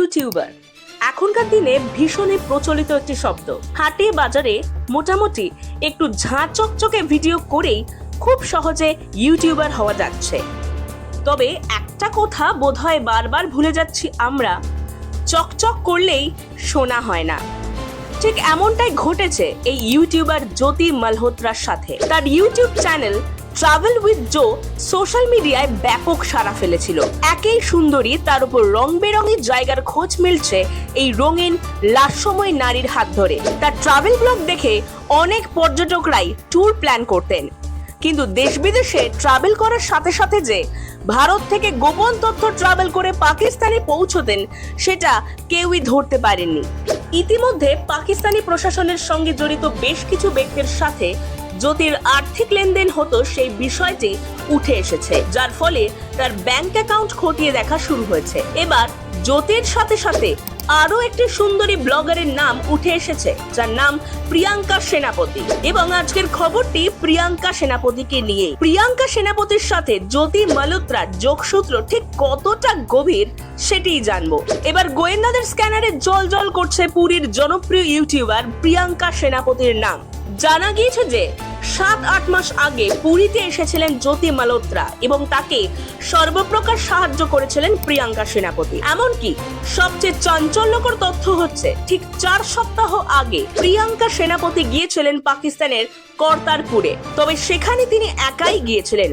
YouTuber এখনকার দিনে ভীষণই প্রচলিত একটি শব্দ। হাটে বাজারে মোটামুটি একটু ঝাঁ চকচকে ভিডিও করেই খুব সহজে ইউটিউবার হওয়া যাচ্ছে। তবে একটা কথা বোধহয় বারবার ভুলে যাচ্ছি আমরা, চকচক করলেই শোনা হয় না। ঠিক এমনটাই ঘটেছে এই ইউটিউবার জ্যোতি মালহোত্রার সাথে। তার YouTube channel travel with Jo social মিডিয়ায় ব্যাপক সাড়া ফেলেছিল। একেই সুন্দরী, তার উপর রং বেরঙের জায়গার খোঁজ মিলছে এই রঙিন লাস্যময় নারীর হাত ধরে। তার ট্রাভেল ব্লগ দেখে অনেক পর্যটকরাই ট্যুর প্ল্যান করতেন, কিন্তু দেশ বিদেশে ট্রাভেল করার সাথে সাথে যে ভারত থেকে গোপন তথ্য ট্রাভেল করে পাকিস্তানে পৌঁছতেন সেটা কেউই ধরতে পারেননি। ইতিমধ্যে পাকিস্তানি প্রশাসনের সঙ্গে জড়িত বেশ কিছু ব্যক্তির সাথে জ্যোতির আর্থিক লেনদেন হতো সেই বিষয়টি উঠে এসেছে, যার ফলে তার ব্যাংক অ্যাকাউন্ট খতিয়ে দেখা শুরু হয়েছে। এবার জ্যোতির সাথে সাথে আরো একটি সুন্দরী ব্লগারের নাম উঠে এসেছে, যার নাম প্রিয়াঙ্কা সেনাপতি। এবং আজকের খবরটি প্রিয়াঙ্কা সেনাপতিকে নিয়ে। প্রিয়াঙ্কা সেনাপতির সাথে জ্যোতি মালহোত্রার যোগসূত্র ঠিক কতটা গভীর সেটিই জানবো। এবার গোয়েন্দাদের স্ক্যানারে জল করছে পুরীর জনপ্রিয় ইউটিউবার প্রিয়াঙ্কা সেনাপতির নাম। জানা গিয়েছে যে 7-8 মাস আগে পুরীতে এসেছিলেন জ্যোতি মালহোত্রা এবং তাকে সর্বপ্রকার সাহায্য করেছিলেন প্রিয়াঙ্কা সেনাপতি। এমনকি সবচেয়ে চাঞ্চল্যকর তথ্য হচ্ছে, ঠিক 4 সপ্তাহ আগে প্রিয়াঙ্কা সেনাপতি গিয়েছিলেন পাকিস্তানের কর্তারপুরে। তবে সেখানে তিনি একাই গিয়েছিলেন,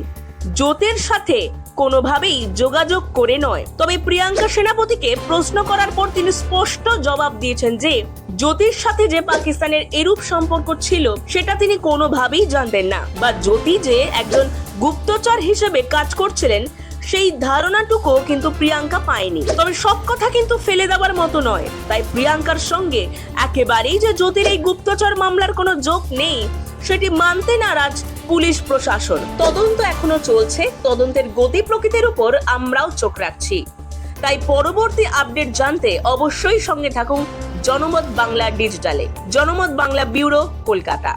জ্যোতির সাথে কোনোভাবেই যোগাযোগ করে নয়। তবে প্রিয়াঙ্কা সেনাপতিকে প্রশ্ন করার পর তিনি স্পষ্ট জবাব দিয়েছেন যে জ্যোতির সাথে যে পাকিস্তানের এরূপ সম্পর্ক ছিল সেটা তিনি কোনোভাবেই জানতেন না, বা জ্যোতি যে একজন গুপ্তচর হিসেবে কাজ করছিলেন সেই ধারণাটুকু কিন্তু প্রিয়াঙ্কা পায়নি। তবে সব কথা কিন্তু ফেলে দেওয়ার মতো নয়, তাই প্রিয়াঙ্কার সঙ্গে একেবারেই যে জ্যোতির এই গুপ্তচর মামলার কোনো যোগ নেই সেটি মানতে নারাজ পুলিশ প্রশাসন। তদন্ত এখনো চলছে, তদন্তের গতি প্রকৃতির উপর আমরাও চোখ রাখছি। তাই পরবর্তী আপডেট জানতে অবশ্যই সঙ্গে থাকুন জনমত বাংলা ডিজিটালে। জনমত বাংলা ব্যুরো, কলকাতা।